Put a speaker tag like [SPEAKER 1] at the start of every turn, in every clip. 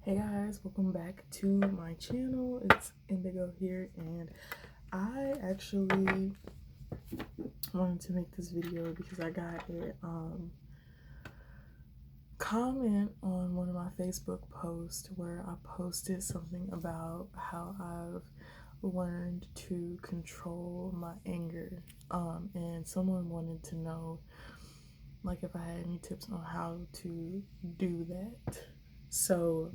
[SPEAKER 1] Hey guys, welcome back to my channel. It's Indigo here, and I actually wanted to make this video because I got a comment on one of my Facebook posts where I posted something about how I've learned to control my anger, and someone wanted to know like if I had any tips on how to do that. So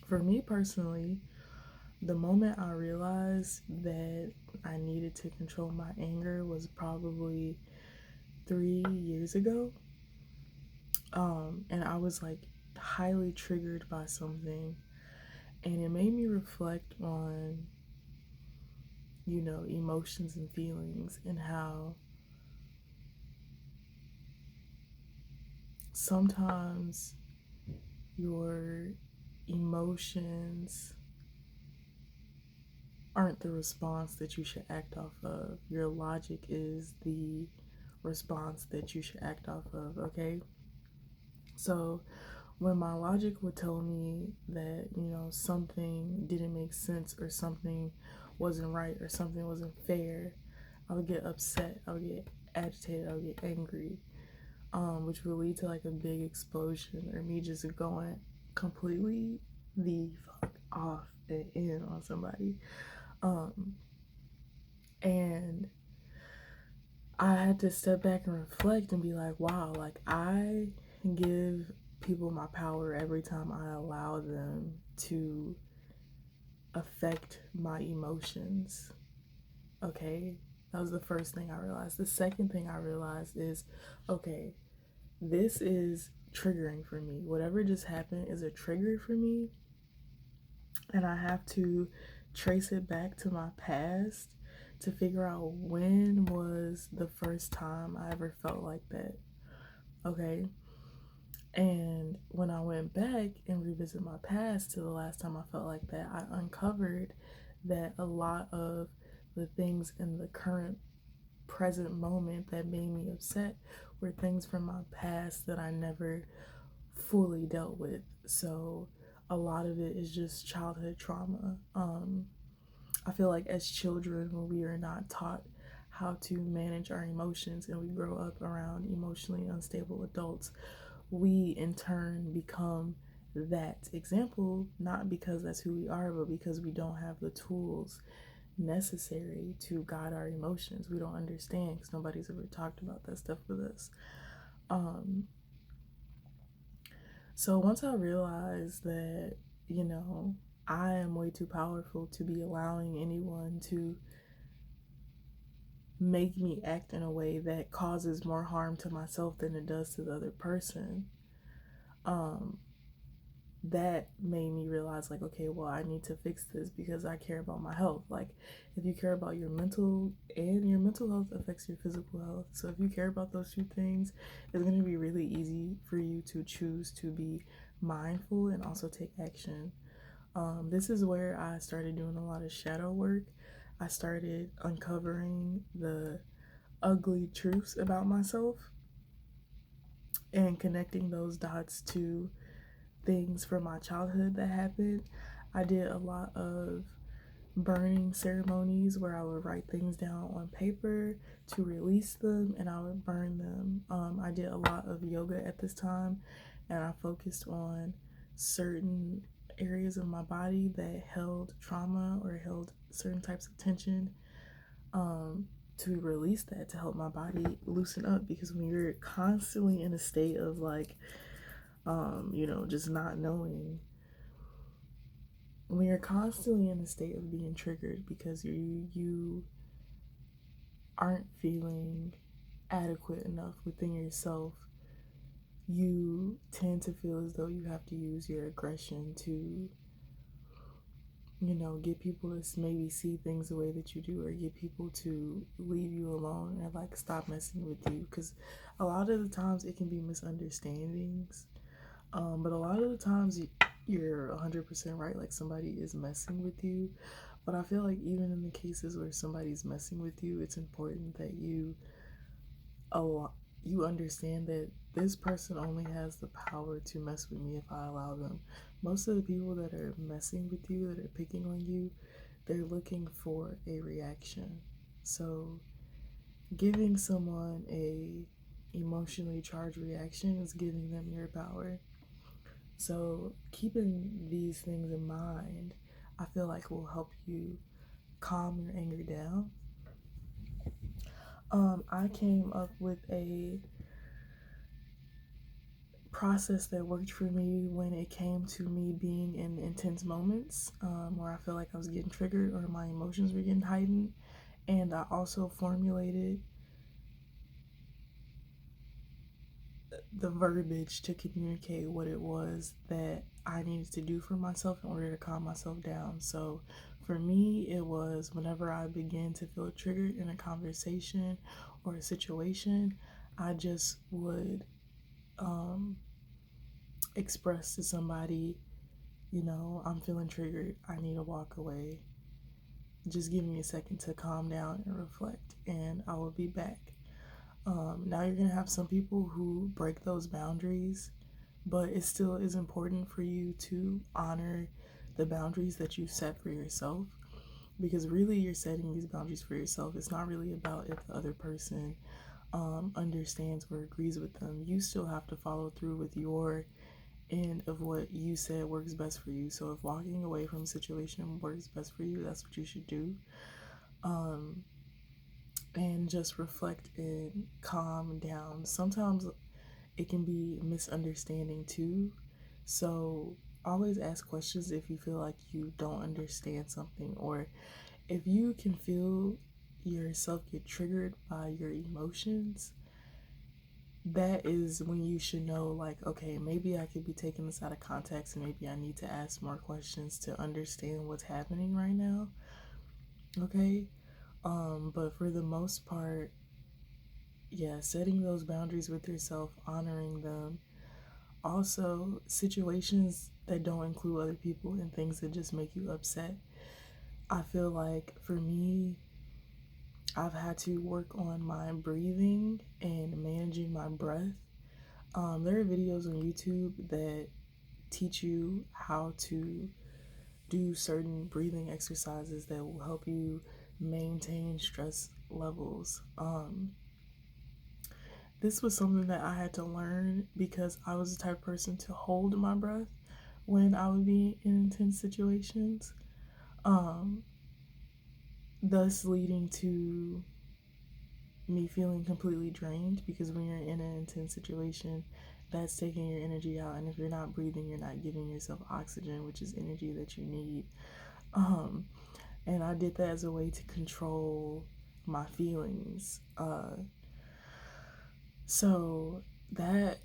[SPEAKER 1] for me personally, the moment I realized that I needed to control my anger was probably 3 years ago. And I was like highly triggered by something, and it made me reflect on, emotions and feelings, and how sometimes your emotions aren't the response that you should act off of. Your logic is the response that you should act off of, okay? So when my logic would tell me that, something didn't make sense or something wasn't right or something wasn't fair, I would get upset, I would get agitated, I would get angry, which would lead to like a big explosion or me just going completely the fuck off and in on somebody. And I had to step back and reflect and be like, wow, like I give people my power every time I allow them to affect my emotions. Okay, that was the first thing I realized. The second thing I realized is, okay, this is triggering for me. Whatever just happened is a trigger for me, and I have to trace it back to my past to figure out when was the first time I ever felt like that. Okay. And when I went back and revisited my past to the last time I felt like that, I uncovered that a lot of the things in the current present moment that made me upset were things from my past that I never fully dealt with. So a lot of it is just childhood trauma. I feel like as children, when we are not taught how to manage our emotions and we grow up around emotionally unstable adults, we in turn become that example, not because that's who we are, but because we don't have the tools necessary to guide our emotions. We don't understand because nobody's ever talked about that stuff with us. So once I realized that, I am way too powerful to be allowing anyone to make me act in a way that causes more harm to myself than it does to the other person, that made me realize, like, okay, well, I need to fix this because I care about my health. Like, if you care about your mental, and your mental health affects your physical health. So if you care about those two things, it's going to be really easy for you to choose to be mindful and also take action. This is where I started doing a lot of shadow work. I started uncovering the ugly truths about myself and connecting those dots to things from my childhood that happened. I did a lot of burning ceremonies where I would write things down on paper to release them, and I would burn them. I did a lot of yoga at this time, and I focused on certain areas of my body that held trauma or held certain types of tension, to release that, to help my body loosen up. Because when you're constantly in a state of like, just not knowing, when you're constantly in a state of being triggered because you aren't feeling adequate enough within yourself, you tend to feel as though you have to use your aggression to, get people to maybe see things the way that you do, or get people to leave you alone and like stop messing with you. Because a lot of the times it can be misunderstandings, but a lot of the times you're 100% right, like somebody is messing with you. But I feel like even in the cases where somebody's messing with you, it's important that you you understand that this person only has the power to mess with me if I allow them. Most of the people that are messing with you, that are picking on you, they're looking for a reaction. So giving someone a emotionally charged reaction is giving them your power. So keeping these things in mind, I feel like will help you calm your anger down. I came up with a process that worked for me when it came to me being in intense moments where I feel like I was getting triggered or my emotions were getting heightened. And I also formulated the verbiage to communicate what it was that I needed to do for myself in order to calm myself down. So for me, it was whenever I began to feel triggered in a conversation or a situation, I just would express to somebody, I'm feeling triggered. I need to walk away. Just give me a second to calm down and reflect, and I will be back. Now you're going to have some people who break those boundaries, but it still is important for you to honor the boundaries that you set for yourself, because really you're setting these boundaries for yourself. It's not really about if the other person understands or agrees with them. You still have to follow through with your end of what you said works best for you. So if walking away from a situation works best for you, that's what you should do. And just reflect and calm down. Sometimes it can be misunderstanding too. So always ask questions if you feel like you don't understand something, or if you can feel yourself get triggered by your emotions. That is when you should know, like, okay, maybe I could be taking this out of context and maybe I need to ask more questions to understand what's happening right now. Okay. But for the most part, yeah, setting those boundaries with yourself, honoring them. Also, situations that don't include other people and things that just make you upset. I feel like for me, I've had to work on my breathing and managing my breath. There are videos on YouTube that teach you how to do certain breathing exercises that will help you maintain stress levels. This was something that I had to learn because I was the type of person to hold my breath when I would be in intense situations, um, thus leading to me feeling completely drained, because when you're in an intense situation, that's taking your energy out, and if you're not breathing, you're not giving yourself oxygen, which is energy that you need. Um, and I did that as a way to control my feelings. So that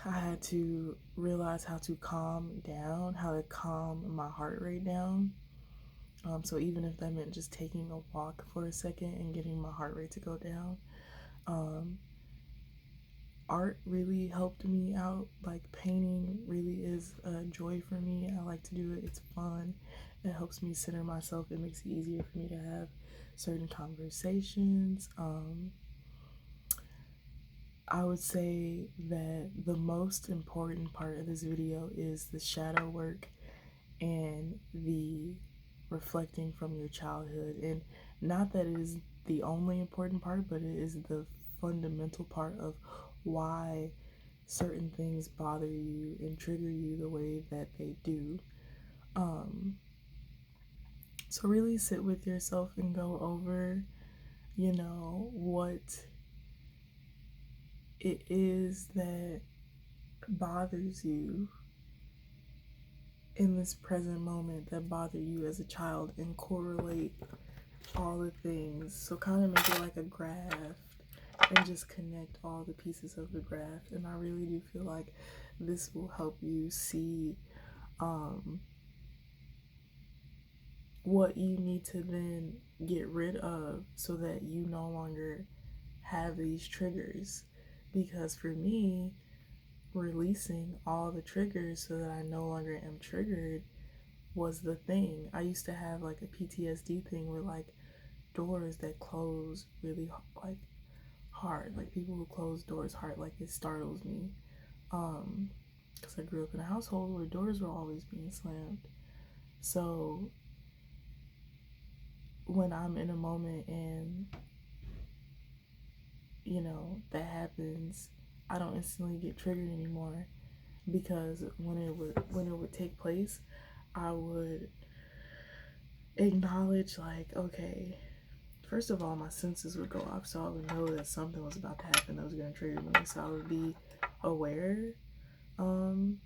[SPEAKER 1] I had to realize how to calm down, how to calm my heart rate down. So even if that meant just taking a walk for a second and getting my heart rate to go down, um, art really helped me out. Like painting really is a joy for me. I like to do it. It's fun. It helps me center myself. It makes it easier for me to have certain conversations. I would say that the most important part of this video is the shadow work and the reflecting from your childhood. And not that it is the only important part, but it is the fundamental part of why certain things bother you and trigger you the way that they do. So really sit with yourself and go over, what it is that bothers you in this present moment, that bother you as a child, and correlate all the things. So kind of make it like a graph and just connect all the pieces of the graph. And I really do feel like this will help you see what you need to then get rid of so that you no longer have these triggers. Because for me, releasing all the triggers so that I no longer am triggered was the thing. I used to have like a PTSD thing where like doors that close really like hard. Like people who close doors hard, like it startles me. Because I grew up in a household where doors were always being slammed. So when I'm in a moment and that happens, I don't instantly get triggered anymore, because when it would take place, I would acknowledge, like, okay, first of all, my senses would go off, so I would know that something was about to happen that was going to trigger me. So I would be aware, and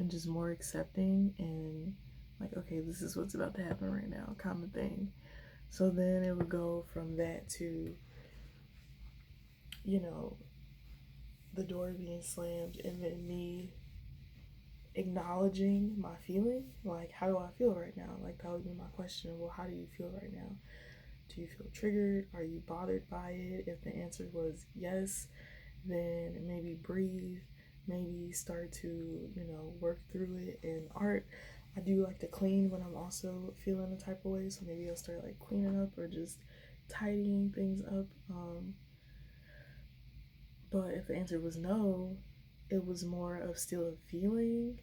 [SPEAKER 1] just more accepting, and like, okay, this is what's about to happen right now, kind of thing. So then it would go from that to, you know, the door being slammed, and then me acknowledging my feeling. Like, how do I feel right now? Like, that would be my question. Well, how do you feel right now? Do you feel triggered? Are you bothered by it? If the answer was yes, then maybe breathe, maybe start to, work through it. In art, I do like to clean when I'm also feeling a type of way, so maybe I'll start like cleaning up or just tidying things up. But if the answer was no, it was more of still a feeling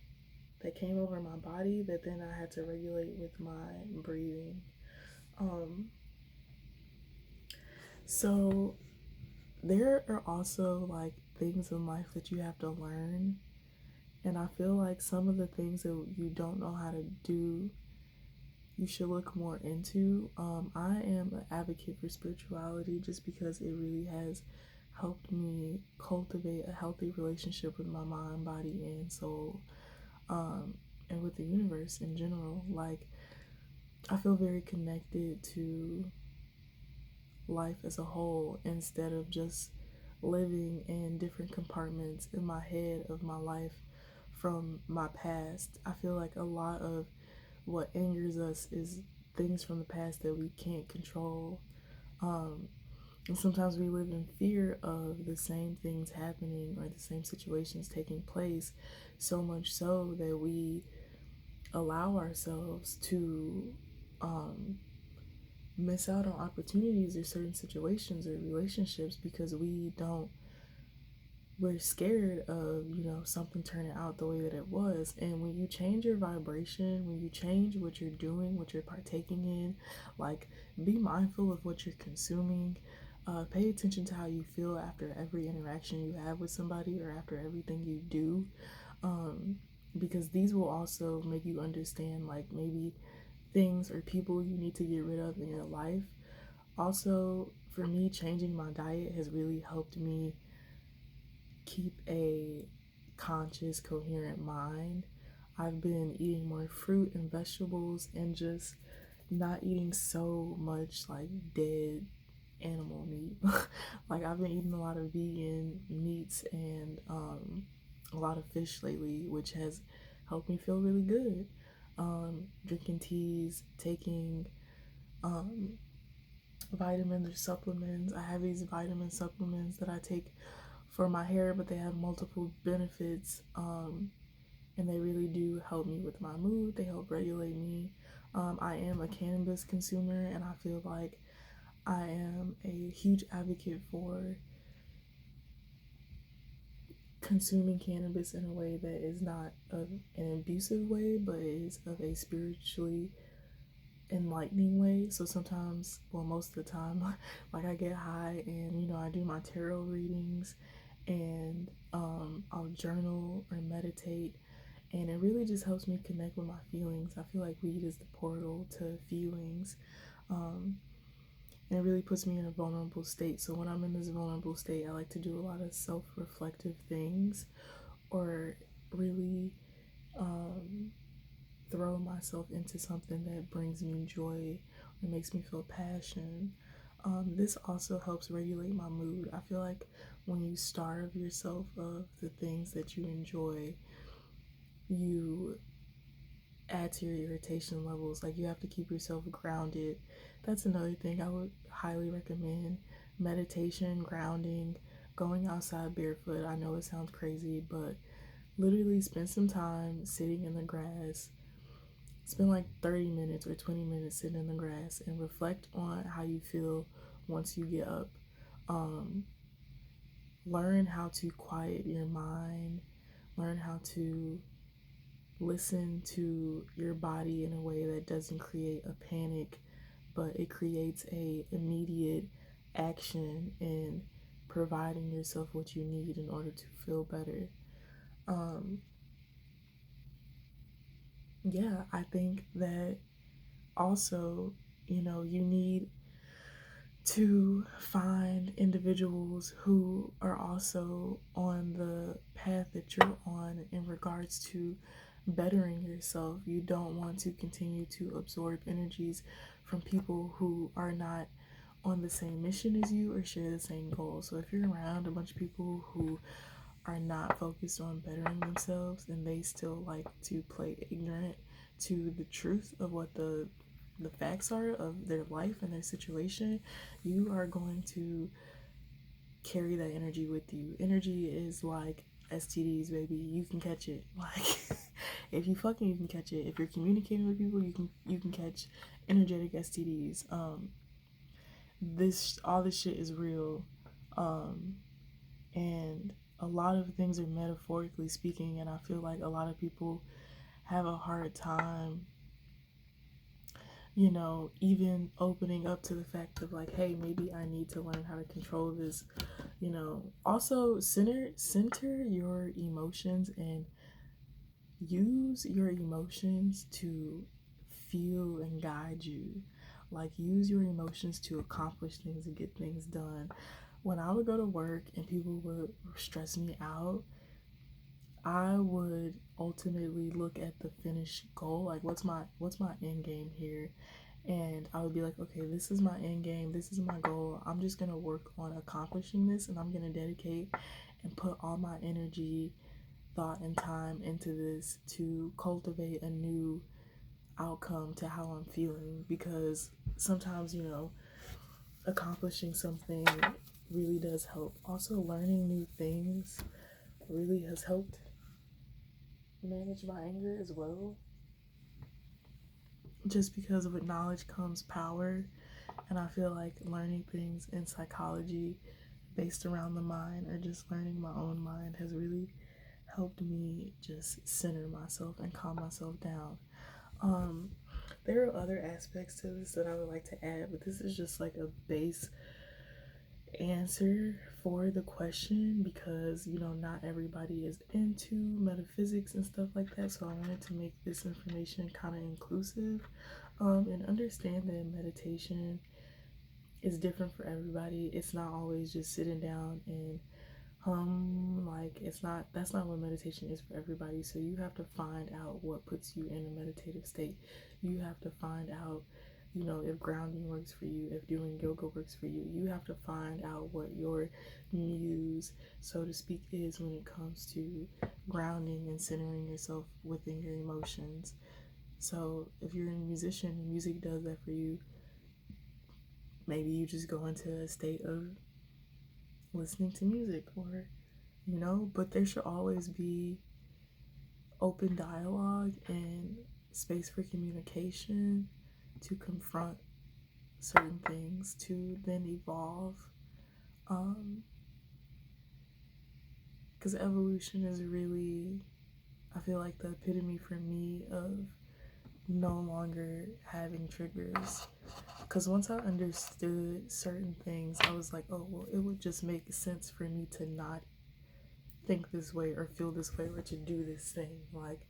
[SPEAKER 1] that came over my body that then I had to regulate with my breathing. Um, so there are also like things in life that you have to learn. And I feel like some of the things that you don't know how to do, you should look more into. I am an advocate for spirituality just because it really has helped me cultivate a healthy relationship with my mind, body, and soul, and with the universe in general. Like, I feel very connected to life as a whole instead of just living in different compartments in my head of my life from my past. I feel like a lot of what angers us is things from the past that we can't control. Um, and sometimes we live in fear of the same things happening or the same situations taking place, so much so that we allow ourselves to um, miss out on opportunities or certain situations or relationships because we're scared of, something turning out the way that it was. And when you change your vibration, when you change what you're doing, what you're partaking in, like, be mindful of what you're consuming. Pay attention to how you feel after every interaction you have with somebody or after everything you do, because these will also make you understand, like, maybe things or people you need to get rid of in your life. Also, for me, changing my diet has really helped me keep a conscious, coherent mind. I've been eating more fruit and vegetables and just not eating so much like dead animal meat. Like, I've been eating a lot of vegan meats and a lot of fish lately, which has helped me feel really good. Drinking teas, taking um, vitamins or supplements. I have these vitamin supplements that I take for my hair, but they have multiple benefits, and they really do help me with my mood. They help regulate me. I am a cannabis consumer, and I feel like I am a huge advocate for consuming cannabis in a way that is not of an abusive way, but is of a spiritually enlightening way. So sometimes, well, most of the time, like, I get high and I do my tarot readings, and I'll journal or meditate, and it really just helps me connect with my feelings. I feel like weed is the portal to feelings, and it really puts me in a vulnerable state. So when I'm in this vulnerable state, I like to do a lot of self-reflective things, or really throw myself into something that brings me joy or makes me feel passion. This also helps regulate my mood. I feel like when you starve yourself of the things that you enjoy, you add to your irritation levels. Like, you have to keep yourself grounded. That's another thing I would highly recommend: meditation, grounding, going outside barefoot. I know it sounds crazy, but literally spend some time sitting in the grass. Spend like 30 minutes or 20 minutes sitting in the grass and reflect on how you feel once you get up. Um, learn how to quiet your mind, learn how to listen to your body in a way that doesn't create a panic, but it creates a immediate action in providing yourself what you need in order to feel better. Um, yeah, I think that also, you need to find individuals who are also on the path that you're on in regards to bettering yourself. You don't want to continue to absorb energies from people who are not on the same mission as you or share the same goals. So if you're around a bunch of people who are not focused on bettering themselves and they still like to play ignorant to the truth of what the facts are of their life and their situation, you are going to carry that energy with you. Energy is like STDs, baby. You can catch it. Like if you fucking, you can catch it. If you're communicating with people, you can catch energetic STDs. This all this shit is real, and a lot of things are metaphorically speaking, and I feel like a lot of people have a hard time, even opening up to the fact of like, hey, maybe I need to learn how to control this. Also center your emotions and use your emotions to fuel and guide you. Like, use your emotions to accomplish things and get things done. When I would go to work and people would stress me out, I would ultimately look at the finished goal. Like, what's my end game here? And I would be like, okay, this is my end game. This is my goal. I'm just gonna work on accomplishing this, and I'm gonna dedicate and put all my energy, thought, and time into this to cultivate a new outcome to how I'm feeling. Because sometimes, accomplishing something really does help. Also, learning new things really has helped manage my anger as well. Just because with knowledge comes power, and I feel like learning things in psychology based around the mind or just learning my own mind has really helped me just center myself and calm myself down. Um, there are other aspects to this that I would like to add, but this is just like a base answer for the question because not everybody is into metaphysics and stuff like that, so I wanted to make this information kind of inclusive, and understand that meditation is different for everybody. It's not always just sitting down and like that's not what meditation is for everybody. So you have to find out what puts you in a meditative state. You have to find out if grounding works for you, if doing yoga works for you. You have to find out what your muse, so to speak, is when it comes to grounding and centering yourself within your emotions. So if you're a musician and music does that for you, maybe you just go into a state of listening to music, or but there should always be open dialogue and space for communication to confront certain things to then evolve, because evolution is really, I feel like, the epitome for me of no longer having triggers. Because once I understood certain things, I was like, oh, well, it would just make sense for me to not think this way or feel this way or to do this thing. Like,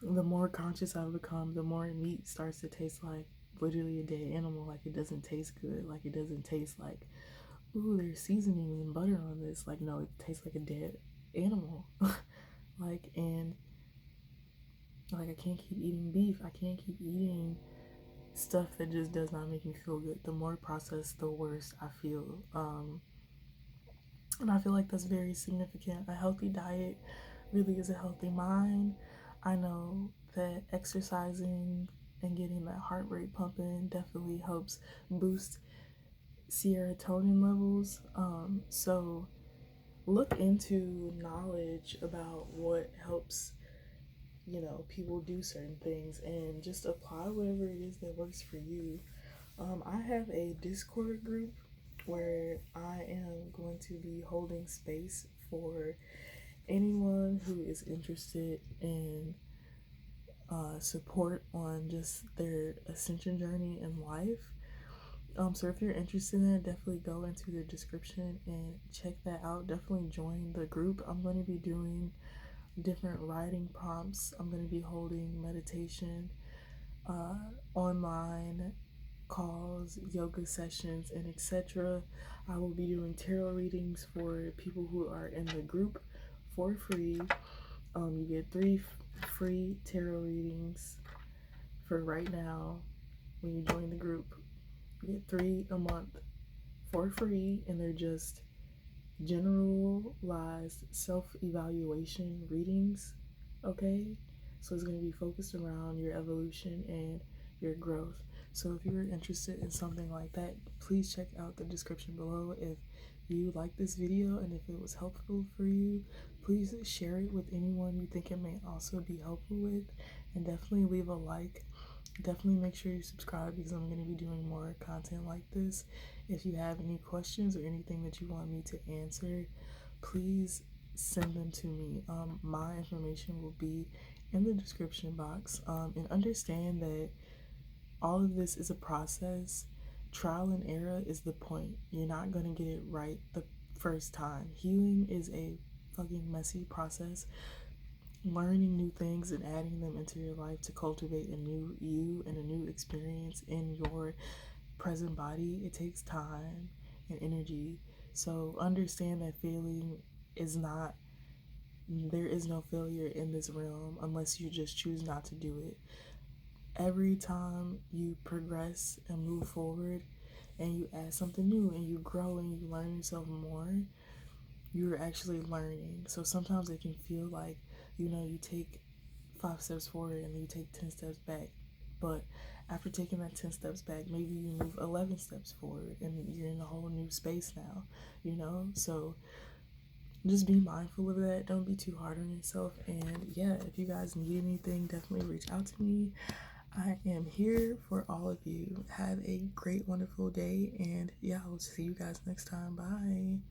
[SPEAKER 1] the more conscious I've become, the more meat starts to taste like literally a dead animal. Like, it doesn't taste good. Like, it doesn't taste like, ooh, there's seasonings and butter on this. Like, no, it tastes like a dead animal. And like, I can't keep eating beef. I can't keep eating stuff that just does not make me feel good. The more processed, the worse I feel. And I feel like that's very significant. A healthy diet really is a healthy mind. I know that exercising and getting that heart rate pumping definitely helps boost serotonin levels. So look into knowledge about what helps, people do certain things and just apply whatever it is that works for you. I have a Discord group where I am going to be holding space for anyone who is interested in support on just their ascension journey in life. So if you're interested in that, definitely go into the description and check that out. Definitely join the group. I'm going to be doing different writing prompts. I'm going to be holding meditation, online calls, yoga sessions, and etc. I will be doing tarot readings for people who are in the group for free. You get 3 free tarot readings for right now when you join the group. You get 3 a month for free, and they're just generalized self-evaluation readings. Okay, so it's going to be focused around your evolution and your growth. So if you're interested in something like that, please check out the description below. If you like this video and if it was helpful for you, please share it with anyone you think it may also be helpful with, and definitely leave a like. Definitely make sure you subscribe because I'm going to be doing more content like this. If you have any questions or anything that you want me to answer, please send them to me. My information will be in the description box. And understand that all of this is a process. Trial and error is the point. You're not going to get it right the first time. Healing is a fucking messy process. Learning new things and adding them into your life to cultivate a new you and a new experience in your present body, it takes time and energy. So understand that failing is not, there is no failure in this realm unless you just choose not to do it. Every time you progress and move forward and you add something new and you grow and you learn yourself more, you're actually learning. So sometimes it can feel like, you take 5 steps forward and you take 10 steps back. But after taking that 10 steps back, maybe you move 11 steps forward and you're in a whole new space now. So just be mindful of that. Don't be too hard on yourself. And yeah, if you guys need anything, definitely reach out to me. I am here for all of you. Have a great, wonderful day. And yeah, I'll see you guys next time. Bye.